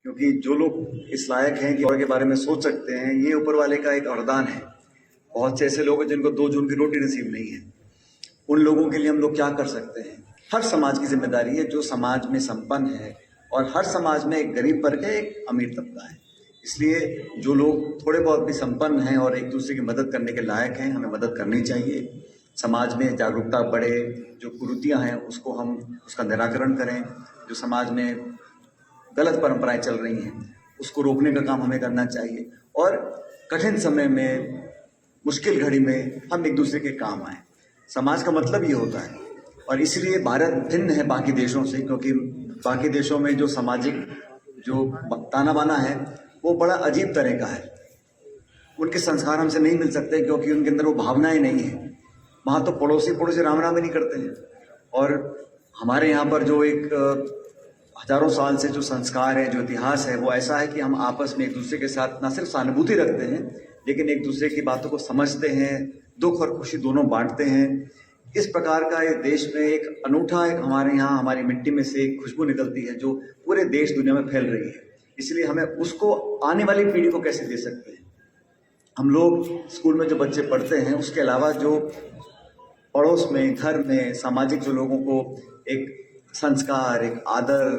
क्योंकि जो लोग इस लायक हैं कि और के बारे में सोच सकते हैं, ये ऊपर वाले का एक वरदान है। बहुत से ऐसे लोग हैं जिनको 2 जून की रोटी नसीब नहीं है। उन लोगों के लिए हम लोग क्या कर सकते हैं? हर समाज की जिम्मेदारी है, जो समाज में संपन्न है, और हर समाज में एक गरीब वर्ग है, एक अमीर तबका है। इसलिए जो लोग थोड़े बहुत भी संपन्न हैं और एक दूसरे की मदद करने के लायक हैं, हमें मदद करनी चाहिए। समाज में जागरूकता बढ़े, जो कुरीतियाँ हैं उसको हम उसका निराकरण करें, जो समाज में गलत परंपराएं चल रही हैं उसको रोकने का काम हमें करना चाहिए, और कठिन समय में, मुश्किल घड़ी में हम एक दूसरे के काम आए। समाज का मतलब ये होता है, और इसलिए भारत भिन्न है बाकी देशों से, क्योंकि बाकी देशों में जो सामाजिक जो ताना बाना है वो बड़ा अजीब तरह का है। उनके संस्कार हमसे नहीं मिल सकते, क्योंकि उनके अंदर वो भावनाएं नहीं है। वहाँ तो पड़ोसी पड़ोसी राम राम ही नहीं करते हैं। और हमारे यहाँ पर जो एक हजारों साल से जो संस्कार है, जो इतिहास है, वो ऐसा है कि हम आपस में एक दूसरे के साथ ना सिर्फ सहानुभूति रखते हैं, लेकिन एक दूसरे की बातों को समझते हैं, दुख और खुशी दोनों बांटते हैं। इस प्रकार का इस देश में एक अनूठा, एक हमारे यहाँ हमारी मिट्टी में से एक खुशबू निकलती है जो पूरे देश दुनिया में फैल रही है। इसलिए हमें उसको आने वाली पीढ़ी को कैसे दे सकते हैं? हम लोग स्कूल में जो बच्चे पढ़ते हैं, उसके अलावा जो पड़ोस में, घर में, सामाजिक जो लोगों को एक संस्कार, एक आदर,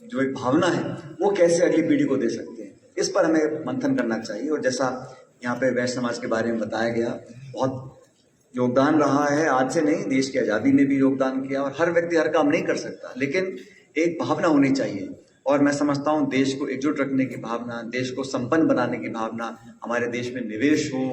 जो एक भावना है, वो कैसे अगली पीढ़ी को दे सकते हैं, इस पर हमें मंथन करना चाहिए। और जैसा यहाँ पे वैश्य समाज के बारे में बताया गया, बहुत योगदान रहा है। आज से नहीं, देश की आज़ादी में भी योगदान किया, और हर व्यक्ति हर काम नहीं कर सकता, लेकिन एक भावना होनी चाहिए। और मैं समझता हूँ देश को एकजुट रखने की भावना, देश को संपन्न बनाने की भावना, हमारे देश में निवेश हो,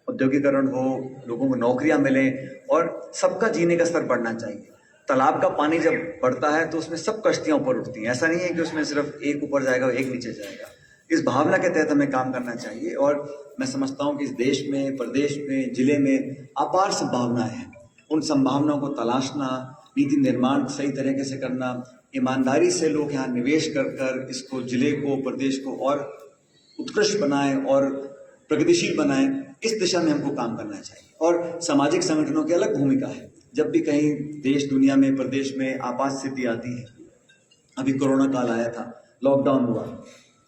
औद्योगिकरण हो, लोगों को नौकरियां मिलें, और सबका जीने का स्तर बढ़ना चाहिए। तालाब का पानी जब बढ़ता है तो उसमें सब कश्तियां ऊपर उठती हैं। ऐसा नहीं है कि उसमें सिर्फ एक ऊपर जाएगा और एक नीचे जाएगा। इस भावना के तहत हमें काम करना चाहिए। और मैं समझता हूँ कि इस देश में, प्रदेश में, जिले में अपार संभावनाएं हैं। उन संभावनाओं को तलाशना, नीति निर्माण सही तरीके से करना, ईमानदारी से लोग यहाँ निवेश कर कर इसको, जिले को, प्रदेश को और उत्कृष्ट बनाएं और प्रगतिशील बनाएं, इस दिशा में हमको काम करना चाहिए। और सामाजिक संगठनों की अलग भूमिका है। जब भी कहीं देश दुनिया में, प्रदेश में आपात स्थिति आती है, अभी कोरोना काल आया था, लॉकडाउन हुआ,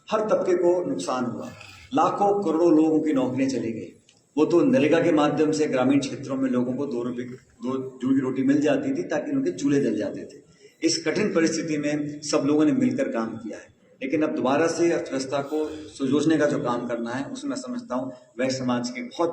हर तबके को नुकसान हुआ, लाखों करोड़ों लोगों की नौकरियां चली गई। वो तो नरेगा के माध्यम से ग्रामीण क्षेत्रों में लोगों को 2 जून की रोटी मिल जाती थी, ताकि उनके चूल्हे जल जाते थे। इस कठिन परिस्थिति में सब लोगों ने मिलकर काम किया है। लेकिन अब दोबारा से अर्थव्यवस्था को सुजोड़ने का जो काम करना है, उसमें समझता हूँ वैश्य समाज की बहुत